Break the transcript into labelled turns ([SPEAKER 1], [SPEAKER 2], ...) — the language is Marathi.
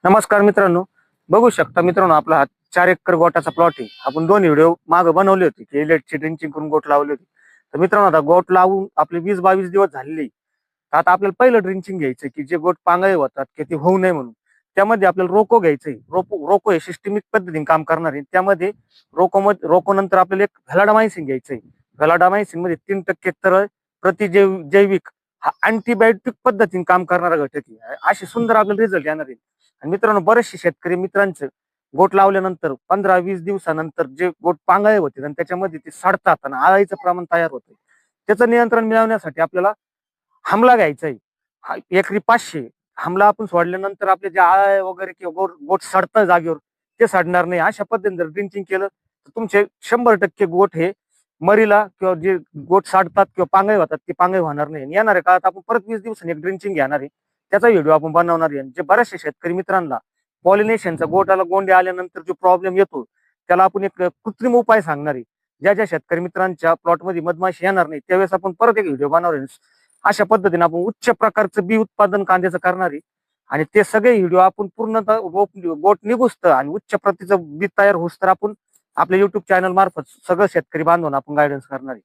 [SPEAKER 1] नमस्कार मित्रांनो. बघू शकता मित्रांनो, आपला हा 4 एकर गोटाचा प्लॉट आहे. आपण 2 व्हिडिओ मागे बनवले होते की इलेटची ड्रिंचिंग करून गोट लावले होते. तर मित्रांनो, आता गोट लावून आपले 20-22 दिवस झालेले. तर आता आपल्याला पहिलं ड्रिंचिंग घ्यायचं की जे गोट पांगळे होतात की ते होऊ नये म्हणून. त्यामध्ये आपल्याला रोको घ्यायचंय. रोको हे सिस्टमिक पद्धतीने काम करणार आहे. त्यामध्ये रोको नंतर आपल्याला एक व्हॅलाडामायसिन घ्यायचंय. व्हॅलाडामायसिन मध्ये 3% तरळ जैविक हा अँटीबायोटिक पद्धतीने काम करणारा घटक आहे. असे सुंदर आपल्याला रिझल्ट येणार आहे. आणि मित्रांनो, बरेचसे शेतकरी मित्रांचं गोट लावल्यानंतर 15-20 दिवसानंतर जे गोट पांगळे होते आणि त्याच्यामध्ये ते सडतात आणि आळीचं प्रमाण तयार होतं. त्याचं नियंत्रण मिळवण्यासाठी आपल्याला हमला घ्यायचा आहे. एकरी 500 हमला आपण सोडल्यानंतर आपले जे आळे वगैरे किंवा गोट सडतं जागेवर, ते सडणार नाही. अशा पद्धतीने जर ड्रिंचिंग केलं तर तुमचे 100% गोट हे मरीला किंवा जे गोट साडतात किंवा पांगळे होतात ते पांगळे होणार नाही. येणाऱ्या काळात आपण परत 20 दिवसांनी एक ड्रिंचिंग घेणार आहे. त्याचा व्हिडिओ आपण बनवणार आहे. जे बऱ्याचशा शेतकरी मित्रांना पॉलिनेशनचा गोटाला गोंडे आल्यानंतर जो प्रॉब्लेम येतो, त्याला आपण एक कृत्रिम उपाय सांगणार आहे. ज्या ज्या शेतकरी मित्रांच्या प्लॉटमध्ये मधमाशी येणार नाही त्यावेळेस आपण परत एक व्हिडिओ बनवणार आहे. अशा पद्धतीने आपण उच्च प्रकारचं बी उत्पादन कांद्याचं करणार आहे. आणि ते सगळे व्हिडिओ आपण पूर्णतः गोट निघुसतं आणि उच्च प्रतीचं बी तयार होस तर आपण आपल्या युट्यूब चॅनल मार्फत सगळं शेतकरी बांधून आपण गायडन्स करणार आहे.